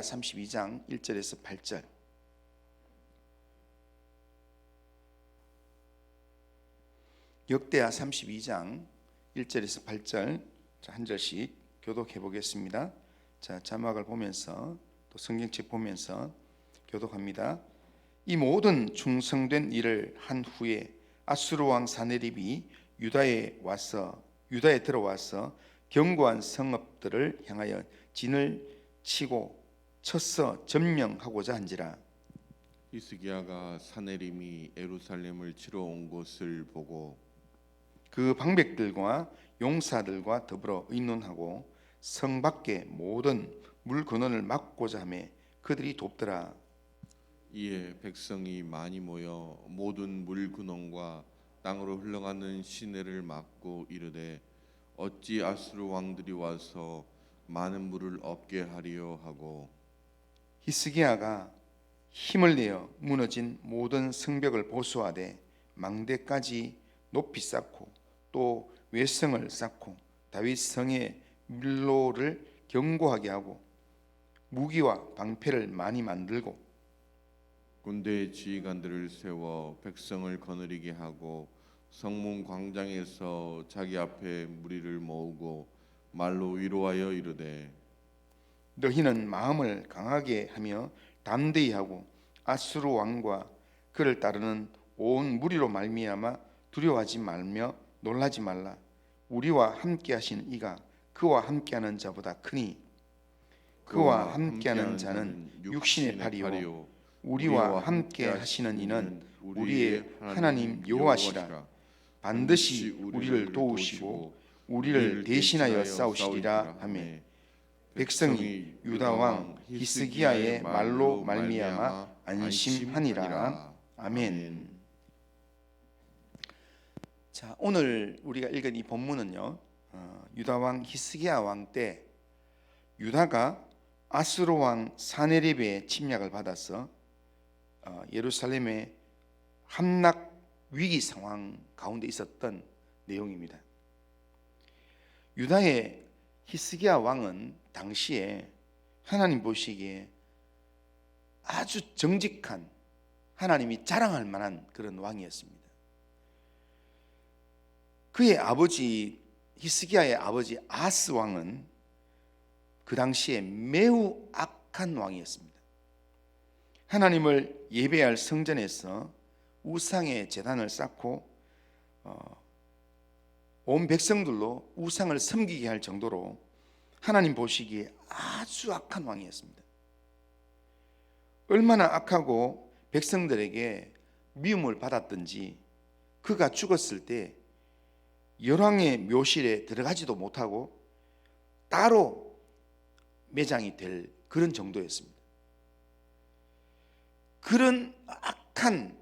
32장 1절에서 8절. 역대하 32장 1절에서 8절 한 절씩 교독해 보겠습니다. 자, 자막을 보면서 또 성경책 보면서 교독합니다. 이 모든 충성된 일을 한 후에 아수르 왕 사네립이 유다에 들어와서 견고한 성읍들을 향하여 진을 치고 쳐서 점령하고자 한지라. 히스기야가 사네림이 예루살렘을 치러 온 것을 보고 그 방백들과 용사들과 더불어 의논하고 성 밖의 모든 물 근원을 막고자 하며 그들이 돕더라. 이에 백성이 많이 모여 모든 물 근원과 땅으로 흘러가는 시내를 막고 이르되 어찌 아수르 왕들이 와서 많은 물을 얻게 하리요 하고, 히스기야가 힘을 내어 무너진 모든 성벽을 보수하되 망대까지 높이 쌓고 또 외성을 쌓고 다윗 성의 밀로를 견고하게 하고 무기와 방패를 많이 만들고 군대의 지휘관들을 세워 백성을 거느리게 하고 성문 광장에서 자기 앞에 무리를 모으고 말로 위로하여 이르되 너희는 마음을 강하게 하며 담대히 하고 아수르 왕과 그를 따르는 온 무리로 말미암아 두려워하지 말며 놀라지 말라. 우리와 함께 하시는 이가 그와 함께하는 자보다 크니 그와 함께하는 자는 육신의 팔이요 우리와 함께 하시는 이는 우리의 하나님 여호와시라. 반드시 우리를 도우시고 우리를 대신하여 싸우시리라 하며 백성이 유다 왕 히스기야의 말로 말미암아 안심하니라. 아멘. 자, 오늘 우리가 읽은 이 본문은요, 유다 왕 히스기야 왕 때 유다가 아수르 왕 사네립의 침략을 받아서 예루살렘의 함락 위기 상황 가운데 있었던 내용입니다. 유다의 히스기야 왕은 당시에 하나님 보시기에 아주 정직한, 하나님이 자랑할 만한 그런 왕이었습니다. 그의 아버지 히스기야의 아버지 아스 왕은 그 당시에 매우 악한 왕이었습니다. 하나님을 예배할 성전에서 우상의 제단을 쌓고 온 백성들로 우상을 섬기게 할 정도로 하나님 보시기에 아주 악한 왕이었습니다. 얼마나 악하고 백성들에게 미움을 받았든지 그가 죽었을 때 열왕의 묘실에 들어가지도 못하고 따로 매장이 될 그런 정도였습니다. 그런 악한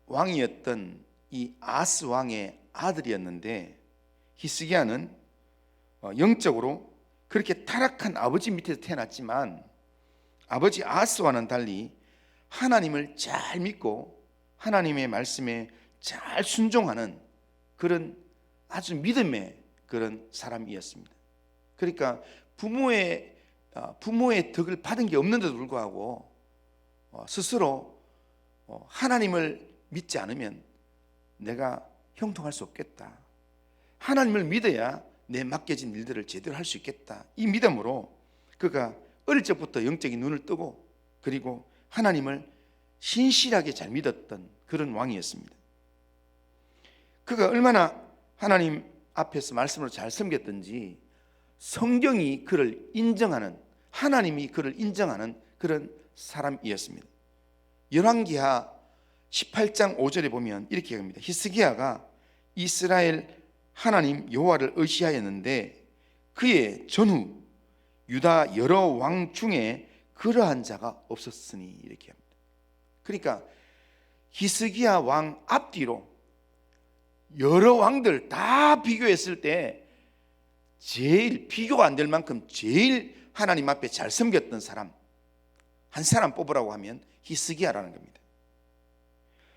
왕이었던 이 아스 왕의 아들이었는데 히스기야는 영적으로 그렇게 타락한 아버지 밑에서 태어났지만 아버지 아스와는 달리 하나님을 잘 믿고 하나님의 말씀에 잘 순종하는 그런 아주 믿음의 그런 사람이었습니다. 그러니까 부모의 덕을 받은 게 없는데도 불구하고 스스로 하나님을 믿지 않으면 내가 형통할 수 없겠다, 하나님을 믿어야 내 맡겨진 일들을 제대로 할 수 있겠다, 이 믿음으로 그가 어릴 적부터 영적인 눈을 뜨고 그리고 하나님을 신실하게 잘 믿었던 그런 왕이었습니다. 그가 얼마나 하나님 앞에서 말씀으로 잘 섬겼던지 성경이 그를 인정하는, 하나님이 그를 인정하는 그런 사람이었습니다. 열왕기하 18장 5절에 보면 이렇게 합니다. 히스기야가 이스라엘 하나님 여호와를 의지하였는데 그의 전후 유다 여러 왕 중에 그러한 자가 없었으니, 이렇게 합니다. 그러니까 히스기야 왕 앞뒤로 여러 왕들 다 비교했을 때 제일 비교가 안 될 만큼 제일 하나님 앞에 잘 섬겼던 사람, 한 사람 뽑으라고 하면 히스기야라는 겁니다.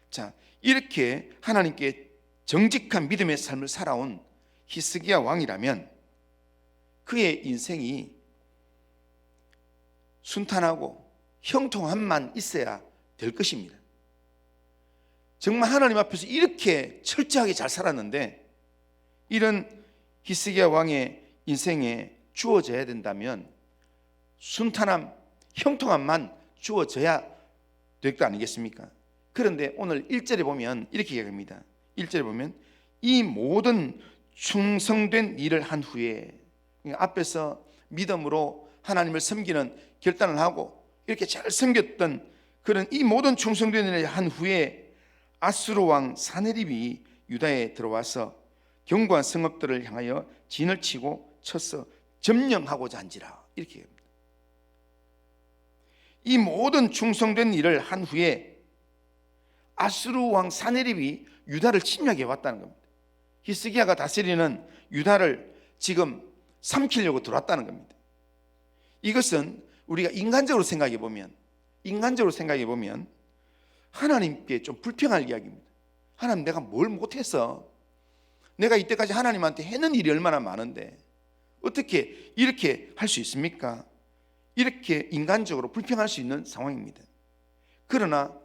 자, 이렇게 하나님께 정직한 믿음의 삶을 살아온 히스기야 왕이라면 그의 인생이 순탄하고 형통함만 있어야 될 것입니다. 정말 하나님 앞에서 이렇게 철저하게 잘 살았는데 이런 히스기야 왕의 인생에 주어져야 된다면 순탄함, 형통함만 주어져야 될 거 아니겠습니까? 그런데 오늘 1절에 보면 이렇게 얘기합니다. 1절에 보면 이 모든 충성된 일을 한 후에, 앞에서 믿음으로 하나님을 섬기는 결단을 하고 이렇게 잘 섬겼던 그런 이 모든 충성된 일을 한 후에 아수르 왕 사네립이 유다에 들어와서 견고한 성읍들을 향하여 진을 치고 쳐서 점령하고자 한지라, 이렇게 합니다. 이 모든 충성된 일을 한 후에 아수르 왕 사네립이 유다를 침략해 왔다는 겁니다. 히스기야가 다스리는 유다를 지금 삼키려고 들어왔다는 겁니다. 이것은 우리가 인간적으로 생각해 보면 하나님께 좀 불평할 이야기입니다. 하나님, 내가 뭘 못해서, 내가 이때까지 하나님한테 해는 일이 얼마나 많은데 어떻게 이렇게 할 수 있습니까? 이렇게 인간적으로 불평할 수 있는 상황입니다. 그러나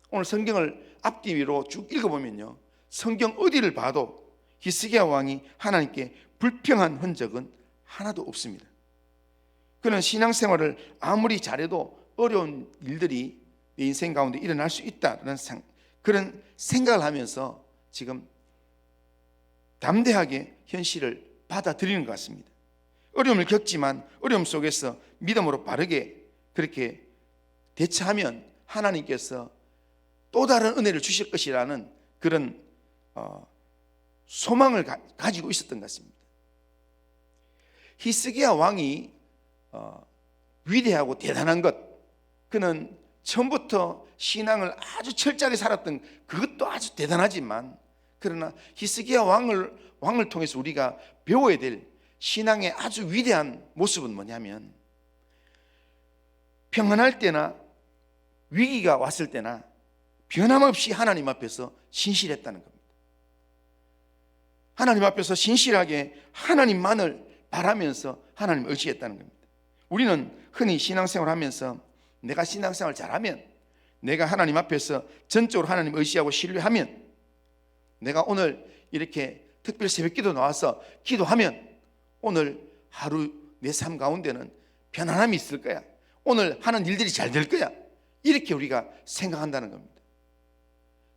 오늘 성경을 앞뒤로 쭉 읽어보면요, 성경 어디를 봐도 히스기야 왕이 하나님께 불평한 흔적은 하나도 없습니다. 그는 신앙생활을 아무리 잘해도 어려운 일들이 내 인생 가운데 일어날 수 있다는 그런 생각을 하면서 지금 담대하게 현실을 받아들이는 것 같습니다. 어려움을 겪지만 어려움 속에서 믿음으로 바르게 그렇게 대처하면 하나님께서 또 다른 은혜를 주실 것이라는 그런 소망을 가지고 있었던 것 같습니다. 히스기야 왕이 위대하고 대단한 것, 그는 처음부터 신앙을 아주 철저하게 살았던 그것도 아주 대단하지만, 그러나 히스기야 왕을 통해서 우리가 배워야 될 신앙의 아주 위대한 모습은 뭐냐면, 평안할 때나 위기가 왔을 때나 변함없이 하나님 앞에서 신실했다는 겁니다. 하나님 앞에서 신실하게 하나님만을 바라면서 하나님을 의지했다는 겁니다. 우리는 흔히 신앙생활을 하면서 내가 신앙생활을 잘하면, 내가 하나님 앞에서 전적으로 하나님을 의지하고 신뢰하면, 내가 오늘 이렇게 특별 새벽기도 나와서 기도하면 오늘 하루 내 삶 가운데는 편안함이 있을 거야, 오늘 하는 일들이 잘 될 거야, 이렇게 우리가 생각한다는 겁니다.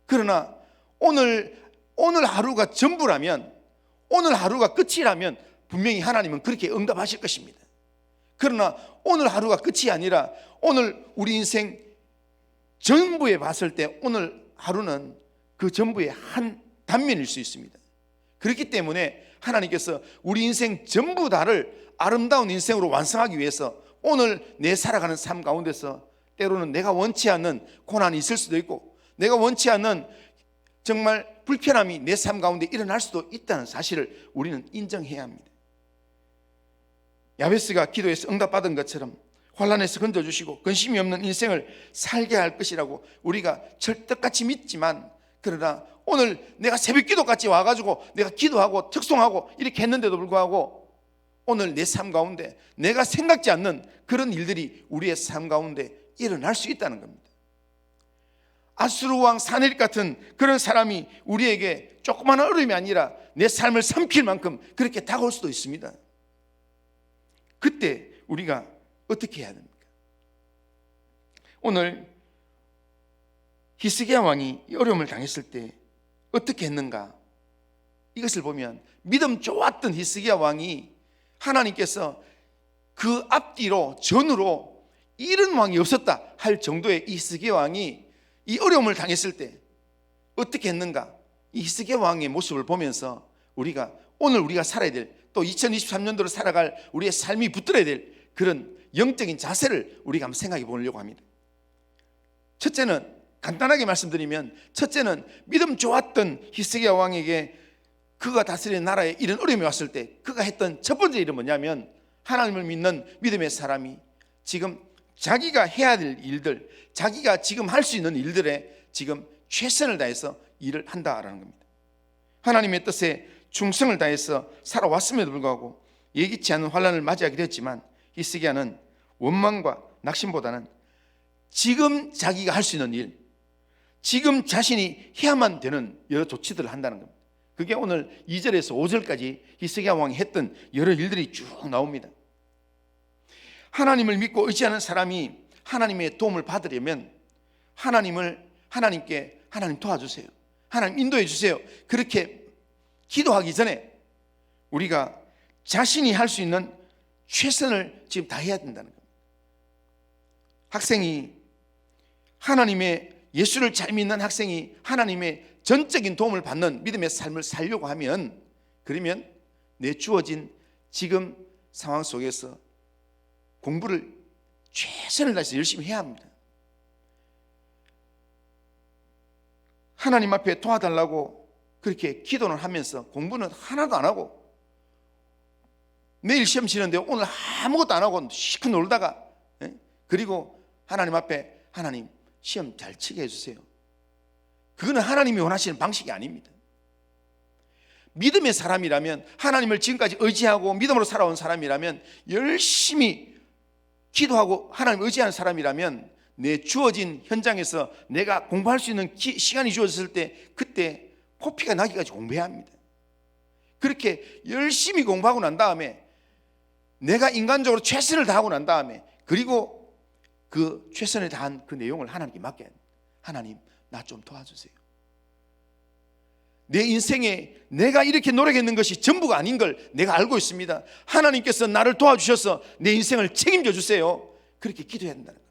그러나 오늘 하루가 전부라면, 오늘 하루가 끝이라면 분명히 하나님은 그렇게 응답하실 것입니다. 그러나 오늘 하루가 끝이 아니라 오늘 우리 인생 전부에 봤을 때 오늘 하루는 그 전부의 한 단면일 수 있습니다. 그렇기 때문에 하나님께서 우리 인생 전부 다를 아름다운 인생으로 완성하기 위해서 오늘 내 살아가는 삶 가운데서 때로는 내가 원치 않는 고난이 있을 수도 있고, 내가 원치 않는 정말 불편함이 내 삶 가운데 일어날 수도 있다는 사실을 우리는 인정해야 합니다. 야베스가 기도해서 응답받은 것처럼 환난에서 건져주시고 근심이 없는 인생을 살게 할 것이라고 우리가 절대같이 믿지만, 그러나 오늘 내가 새벽기도까지 와가지고 내가 기도하고 특송하고 이렇게 했는데도 불구하고 오늘 내 삶 가운데 내가 생각지 않는 그런 일들이 우리의 삶 가운데 일어날 수 있다는 겁니다. 아수르 왕 사네립 같은 그런 사람이 우리에게 조그마한 어려움이 아니라 내 삶을 삼킬 만큼 그렇게 다가올 수도 있습니다. 그때 우리가 어떻게 해야 됩니까? 오늘 히스기야 왕이 어려움을 당했을 때 어떻게 했는가? 이것을 보면 믿음 좋았던 히스기야 왕이 하나님께서 그 앞뒤로 전으로 이런 왕이 없었다 할 정도의 히스기야 왕이 이 어려움을 당했을 때 어떻게 했는가? 이 히스기야 왕의 모습을 보면서 우리가 오늘 우리가 살아야 될, 또 2023년도로 살아갈 우리의 삶이 붙들어야 될 그런 영적인 자세를 우리가 한번 생각해 보려고 합니다. 첫째는, 간단하게 말씀드리면, 첫째는 믿음 좋았던 히스기야 왕에게 그가 다스리는 나라에 이런 어려움이 왔을 때 그가 했던 첫 번째 일은 뭐냐면, 하나님을 믿는 믿음의 사람이 지금 자기가 해야 될 일들, 자기가 지금 할 수 있는 일들에 지금 최선을 다해서 일을 한다라는 겁니다. 하나님의 뜻에 충성을 다해서 살아왔음에도 불구하고 예기치 않은 환난을 맞이하게 됐지만 히스기야는 원망과 낙심보다는 지금 자기가 할 수 있는 일, 지금 자신이 해야만 되는 여러 조치들을 한다는 겁니다. 그게 오늘 2절에서 5절까지 히스기야 왕이 했던 여러 일들이 쭉 나옵니다. 하나님을 믿고 의지하는 사람이 하나님의 도움을 받으려면 하나님께 하나님 도와주세요, 하나님 인도해 주세요, 그렇게 기도하기 전에 우리가 자신이 할 수 있는 최선을 지금 다해야 된다는 겁니다. 학생이 하나님의 예수를 잘 믿는 학생이 하나님의 전적인 도움을 받는 믿음의 삶을 살려고 하면, 그러면 내 주어진 지금 상황 속에서 공부를 최선을 다해서 열심히 해야 합니다. 하나님 앞에 도와달라고 그렇게 기도를 하면서 공부는 하나도 안 하고, 내일 시험 치는데 오늘 아무것도 안 하고 시컷 놀다가, 그리고 하나님 앞에 하나님 시험 잘 치게 해주세요, 그거는 하나님이 원하시는 방식이 아닙니다. 믿음의 사람이라면, 하나님을 지금까지 의지하고 믿음으로 살아온 사람이라면, 열심히 기도하고 하나님 의지하는 사람이라면, 내 주어진 현장에서 내가 공부할 수 있는 시간이 주어졌을 때 그때 코피가 나기까지 공부해야 합니다. 그렇게 열심히 공부하고 난 다음에 내가 인간적으로 최선을 다하고 난 다음에, 그리고 그 최선을 다한 그 내용을 하나님께 맡겨야 합니다. 하나님, 나 좀 도와주세요. 내 인생에 내가 이렇게 노력했는 것이 전부가 아닌 걸 내가 알고 있습니다. 하나님께서 나를 도와주셔서 내 인생을 책임져 주세요. 그렇게 기도해야 된다는 겁니다.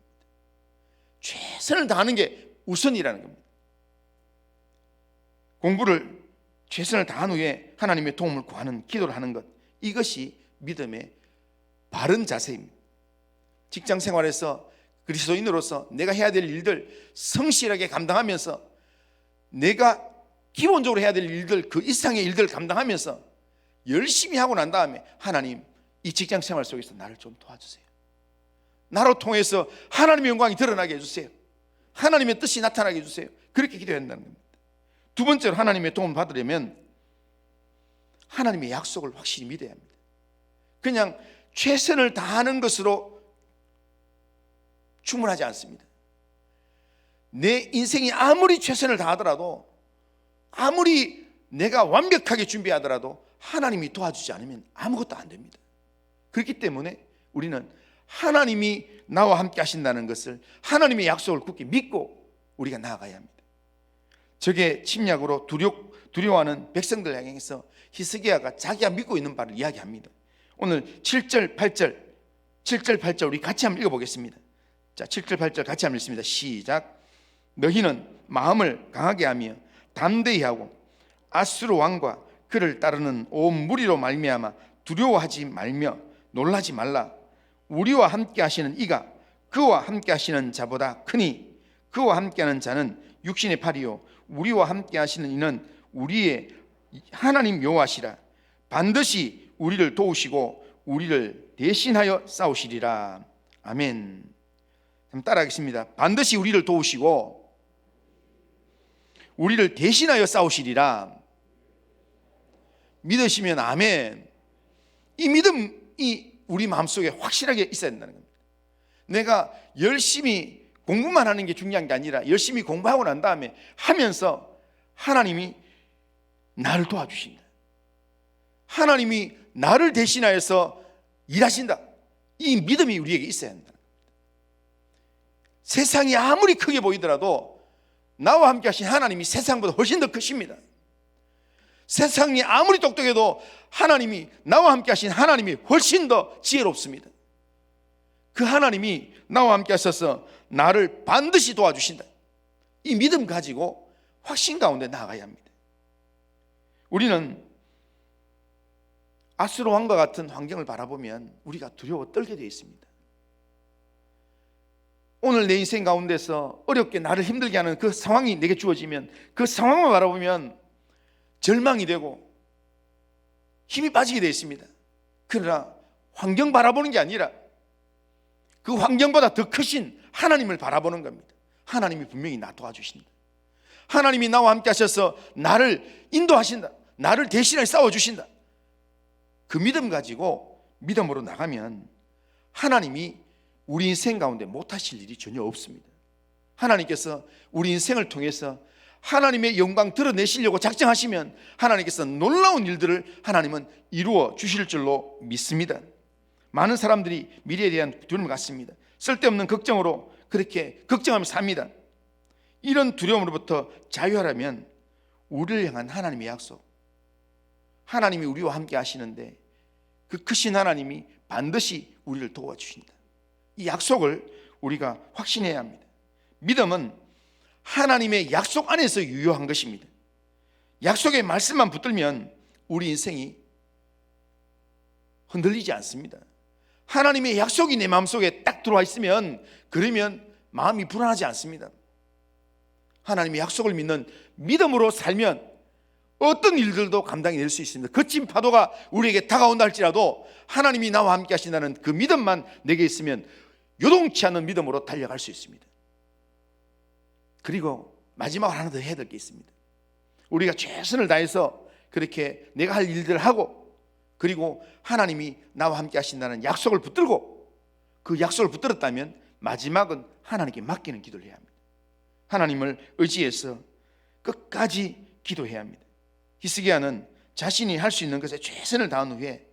최선을 다하는 게 우선이라는 겁니다. 공부를 최선을 다한 후에 하나님의 도움을 구하는 기도를 하는 것, 이것이 믿음의 바른 자세입니다. 직장 생활에서 그리스도인으로서 내가 해야 될 일들 성실하게 감당하면서, 내가 기본적으로 해야 될 일들, 그 이상의 일들을 감당하면서 열심히 하고 난 다음에, 하나님, 이 직장 생활 속에서 나를 좀 도와주세요, 나로 통해서 하나님의 영광이 드러나게 해주세요, 하나님의 뜻이 나타나게 해주세요, 그렇게 기도해야 한다는 겁니다. 두 번째로, 하나님의 도움을 받으려면 하나님의 약속을 확실히 믿어야 합니다. 그냥 최선을 다하는 것으로 충분하지 않습니다. 내 인생이 아무리 최선을 다하더라도, 아무리 내가 완벽하게 준비하더라도 하나님이 도와주지 않으면 아무것도 안 됩니다. 그렇기 때문에 우리는 하나님이 나와 함께 하신다는 것을, 하나님의 약속을 굳게 믿고 우리가 나아가야 합니다. 적의 침략으로 두려워하는 백성들 향해서 히스기야가 자기가 믿고 있는 바를 이야기합니다. 오늘 7절 8절 우리 같이 한번 읽어보겠습니다. 자, 7절 8절 같이 한번 읽습니다. 시작. 너희는 마음을 강하게 하며 담대히 하고 아수르 왕과 그를 따르는 온 무리로 말미암아 두려워하지 말며 놀라지 말라. 우리와 함께 하시는 이가 그와 함께 하시는 자보다 크니, 그와 함께하는 자는 육신의 팔이요 우리와 함께 하시는 이는 우리의 하나님 여호와시라. 반드시 우리를 도우시고 우리를 대신하여 싸우시리라. 아멘. 따라하겠습니다. 반드시 우리를 도우시고 우리를 대신하여 싸우시리라. 믿으시면 아멘. 이 믿음이 우리 마음속에 확실하게 있어야 된다는 겁니다. 내가 열심히 공부만 하는 게 중요한 게 아니라, 열심히 공부하고 난 다음에 하면서 하나님이 나를 도와주신다, 하나님이 나를 대신하여서 일하신다, 이 믿음이 우리에게 있어야 한다. 세상이 아무리 크게 보이더라도 나와 함께 하신 하나님이 세상보다 훨씬 더 크십니다. 세상이 아무리 똑똑해도 하나님이, 나와 함께 하신 하나님이 훨씬 더 지혜롭습니다. 그 하나님이 나와 함께 하셔서 나를 반드시 도와주신다, 이 믿음 가지고 확신 가운데 나아가야 합니다. 우리는 아수르 왕과 같은 환경을 바라보면 우리가 두려워 떨게 되어 있습니다. 오늘 내 인생 가운데서 어렵게 나를 힘들게 하는 그 상황이 내게 주어지면, 그 상황을 바라보면 절망이 되고 힘이 빠지게 되어 있습니다. 그러나 환경 바라보는 게 아니라 그 환경보다 더 크신 하나님을 바라보는 겁니다. 하나님이 분명히 나 도와주신다, 하나님이 나와 함께 하셔서 나를 인도하신다, 나를 대신해 싸워주신다, 그 믿음 가지고 믿음으로 나가면 하나님이 우리 인생 가운데 못하실 일이 전혀 없습니다. 하나님께서 우리 인생을 통해서 하나님의 영광 드러내시려고 작정하시면 하나님께서 놀라운 일들을 하나님은 이루어 주실 줄로 믿습니다. 많은 사람들이 미래에 대한 두려움을 갖습니다. 쓸데없는 걱정으로 그렇게 걱정하며 삽니다. 이런 두려움으로부터 자유하려면 우리를 향한 하나님의 약속, 하나님이 우리와 함께 하시는데 그 크신 하나님이 반드시 우리를 도와주신다. 이 약속을 우리가 확신해야 합니다. 믿음은 하나님의 약속 안에서 유효한 것입니다. 약속의 말씀만 붙들면 우리 인생이 흔들리지 않습니다. 하나님의 약속이 내 마음속에 딱 들어와 있으면 그러면 마음이 불안하지 않습니다. 하나님의 약속을 믿는 믿음으로 살면 어떤 일들도 감당해낼 수 있습니다. 거친 파도가 우리에게 다가온다 할지라도 하나님이 나와 함께 하신다는 그 믿음만 내게 있으면 요동치 않는 믿음으로 달려갈 수 있습니다. 그리고 마지막으로 하나 더 해야 될 게 있습니다. 우리가 최선을 다해서 그렇게 내가 할 일들을 하고 그리고 하나님이 나와 함께 하신다는 약속을 붙들고 그 약속을 붙들었다면 마지막은 하나님께 맡기는 기도를 해야 합니다. 하나님을 의지해서 끝까지 기도해야 합니다. 히스기야는 자신이 할 수 있는 것에 최선을 다한 후에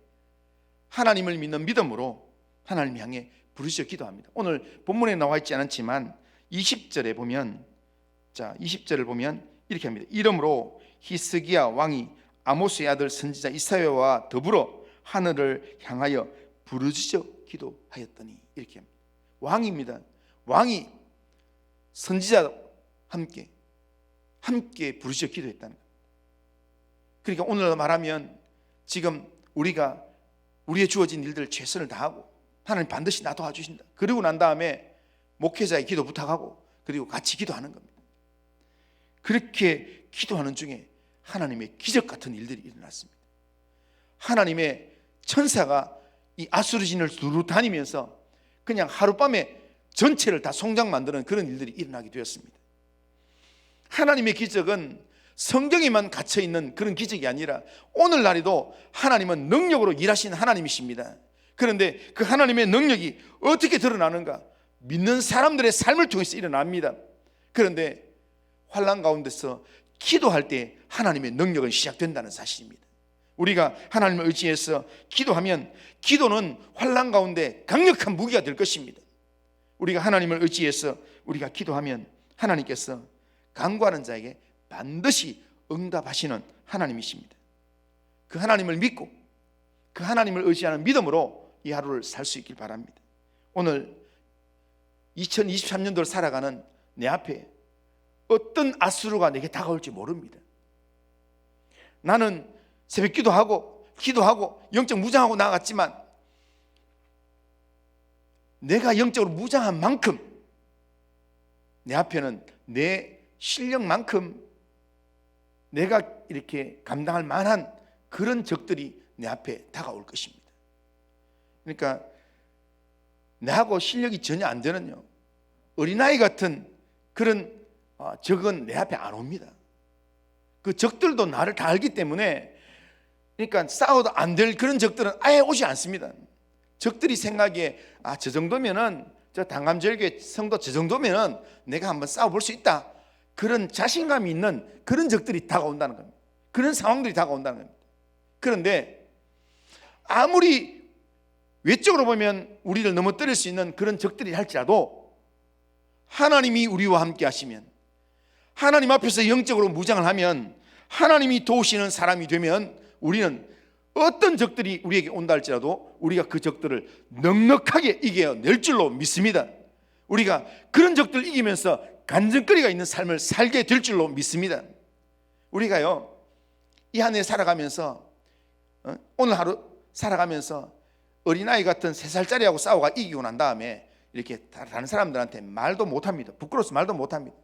하나님을 믿는 믿음으로 하나님 향해 부르짖어 기도합니다. 오늘 본문에 나와 있지 않지만 20절에 보면 20절을 보면 이렇게 합니다. 이러므로 히스기야 왕이 아모스의 아들 선지자 이사야와 더불어 하늘을 향하여 부르짖어 기도하였더니 이렇게 합니다. 왕입니다. 왕이 선지자와 함께 부르짖어 기도했다는 겁니다. 그러니까 오늘 말하면 지금 우리가 우리의 주어진 일들 최선을 다하고 하나님 반드시 나 도와주신다. 그러고 난 다음에 목회자의 기도 부탁하고 그리고 같이 기도하는 겁니다. 그렇게 기도하는 중에 하나님의 기적 같은 일들이 일어났습니다. 하나님의 천사가 이 아수르신을 두루 다니면서 그냥 하룻밤에 전체를 다 송장 만드는 그런 일들이 일어나게 되었습니다. 하나님의 기적은 성경에만 갇혀있는 그런 기적이 아니라 오늘날에도 하나님은 능력으로 일하시는 하나님이십니다. 그런데 그 하나님의 능력이 어떻게 드러나는가? 믿는 사람들의 삶을 통해서 일어납니다. 그런데 환난 가운데서 기도할 때 하나님의 능력은 시작된다는 사실입니다. 우리가 하나님을 의지해서 기도하면 기도는 환난 가운데 강력한 무기가 될 것입니다. 우리가 하나님을 의지해서 우리가 기도하면 하나님께서 간구하는 자에게 반드시 응답하시는 하나님이십니다. 그 하나님을 믿고 그 하나님을 의지하는 믿음으로 이 하루를 살 수 있길 바랍니다. 오늘 2023년도를 살아가는 내 앞에 어떤 아수르가 내게 다가올지 모릅니다. 나는 새벽 기도하고 영적 무장하고 나아갔지만 내가 영적으로 무장한 만큼 내 앞에는 내 실력만큼 내가 이렇게 감당할 만한 그런 적들이 내 앞에 다가올 것입니다. 그러니까 나하고 실력이 전혀 안 되는 어린아이 같은 그런 적은 내 앞에 안 옵니다. 그 적들도 나를 다 알기 때문에 그러니까 싸워도 안 될 그런 적들은 아예 오지 않습니다. 적들이 생각에 저 정도면은 저 당감절교회 성도 저 정도면은 내가 한번 싸워볼 수 있다. 그런 자신감이 있는 그런 적들이 다가온다는 겁니다. 그런 상황들이 다가온다는 겁니다. 그런데 아무리 외적으로 보면 우리를 넘어뜨릴 수 있는 그런 적들이 할지라도 하나님이 우리와 함께 하시면 하나님 앞에서 영적으로 무장을 하면 하나님이 도우시는 사람이 되면 우리는 어떤 적들이 우리에게 온다 할지라도 우리가 그 적들을 넉넉하게 이겨낼 줄로 믿습니다. 우리가 그런 적들을 이기면서 간증거리가 있는 삶을 살게 될 줄로 믿습니다. 우리가요 이 한 해 살아가면서 오늘 하루 살아가면서 어린아이 같은 3살짜리하고 싸워가 이기고 난 다음에 이렇게 다른 사람들한테 말도 못합니다. 부끄러워서 말도 못합니다.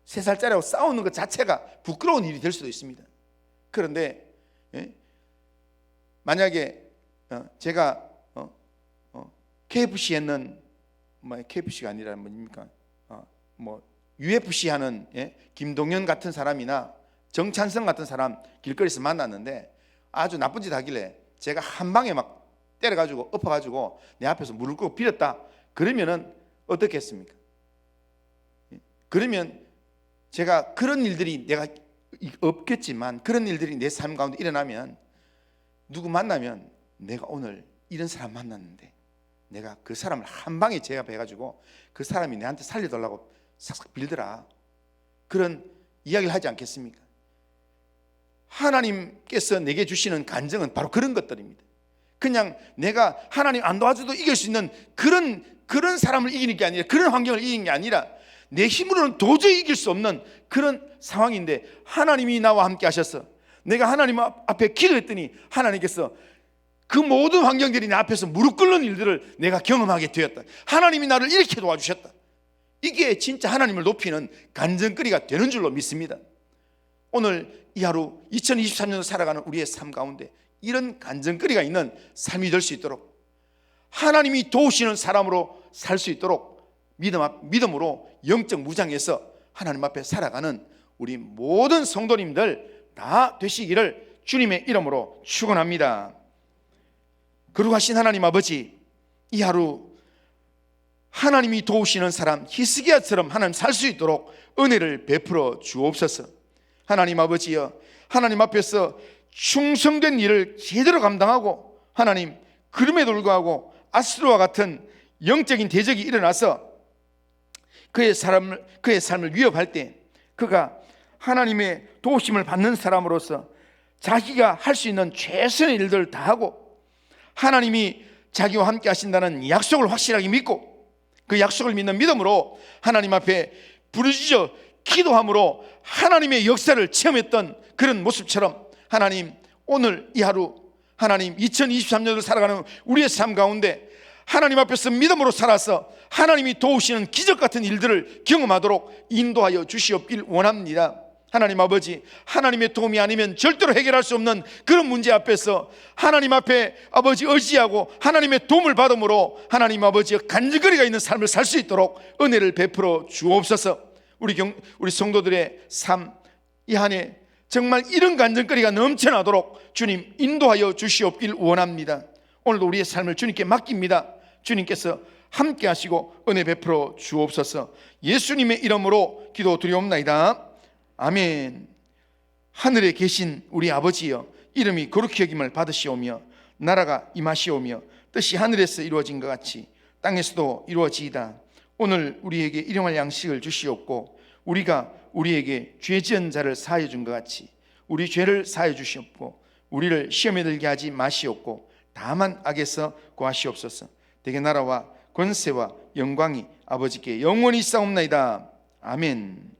3살짜리하고 싸우는 것 자체가 부끄러운 일이 될 수도 있습니다. 그런데 만약에 제가 KFC 했는 KFC가 아니라 뭡니까? UFC 하는 김동현 같은 사람이나 정찬성 같은 사람 길거리에서 만났는데 아주 나쁜 짓 하길래 제가 한 방에 막 때려가지고 엎어가지고 내 앞에서 무릎 꿇고 빌었다. 그러면은 어떻겠습니까? 그러면 제가 그런 일들이 내가 없겠지만 그런 일들이 내 삶 가운데 일어나면 누구 만나면 내가 오늘 이런 사람 만났는데 내가 그 사람을 한 방에 제압해가지고 그 사람이 내한테 살려달라고 싹싹 빌더라, 그런 이야기를 하지 않겠습니까? 하나님께서 내게 주시는 간증은 바로 그런 것들입니다. 그냥 내가 하나님 안 도와줘도 이길 수 있는 그런 사람을 이기는 게 아니라, 그런 환경을 이기는 게 아니라 내 힘으로는 도저히 이길 수 없는 그런 상황인데 하나님이 나와 함께 하셔서 내가 하나님 앞에 기도했더니 하나님께서 그 모든 환경들이 내 앞에서 무릎 꿇는 일들을 내가 경험하게 되었다. 하나님이 나를 이렇게 도와주셨다. 이게 진짜 하나님을 높이는 간증거리가 되는 줄로 믿습니다. 오늘 이 하루 2023년을 살아가는 우리의 삶 가운데 이런 간증거리가 있는 삶이 될 수 있도록, 하나님이 도우시는 사람으로 살 수 있도록 믿음으로 영적 무장해서 하나님 앞에 살아가는 우리 모든 성도님들 다 되시기를 주님의 이름으로 축원합니다. 거룩하신 하나님 아버지, 이 하루 하나님이 도우시는 사람 히스기야처럼 하나님 살 수 있도록 은혜를 베풀어 주옵소서. 하나님 아버지여, 하나님 앞에서 충성된 일을 제대로 감당하고 하나님, 그럼에도 불구하고 아스루와 같은 영적인 대적이 일어나서 그의 삶을 위협할 때 그가 하나님의 도우심을 받는 사람으로서 자기가 할 수 있는 최선의 일들을 다 하고 하나님이 자기와 함께 하신다는 약속을 확실하게 믿고 그 약속을 믿는 믿음으로 하나님 앞에 부르짖어 기도함으로 하나님의 역사를 체험했던 그런 모습처럼, 하나님 오늘 이 하루 하나님 2023년을 살아가는 우리의 삶 가운데 하나님 앞에서 믿음으로 살아서 하나님이 도우시는 기적 같은 일들을 경험하도록 인도하여 주시옵길 원합니다. 하나님 아버지, 하나님의 도움이 아니면 절대로 해결할 수 없는 그런 문제 앞에서 하나님 앞에 아버지 의지하고 하나님의 도움을 받음으로 하나님 아버지의 간증거리가 있는 삶을 살 수 있도록 은혜를 베풀어 주옵소서. 우리 성도들의 삶 이 한 해 정말 이런 간증거리가 넘쳐나도록 주님 인도하여 주시옵길 원합니다. 오늘도 우리의 삶을 주님께 맡깁니다. 주님께서 함께 하시고 은혜 베풀어 주옵소서. 예수님의 이름으로 기도드리옵나이다. 아멘. 하늘에 계신 우리 아버지여, 이름이 거룩히 여김을 받으시오며 나라가 임하시오며 뜻이 하늘에서 이루어진 것 같이 땅에서도 이루어지이다. 오늘 우리에게 일용할 양식을 주시옵고 우리가 우리에게 죄 지은 자를 사하여 준 것 같이 우리 죄를 사하여 주시옵고 우리를 시험에 들게 하지 마시옵고 다만 악에서 구하시옵소서. 대개 나라와 권세와 영광이 아버지께 영원히 있사옵나이다. 아멘.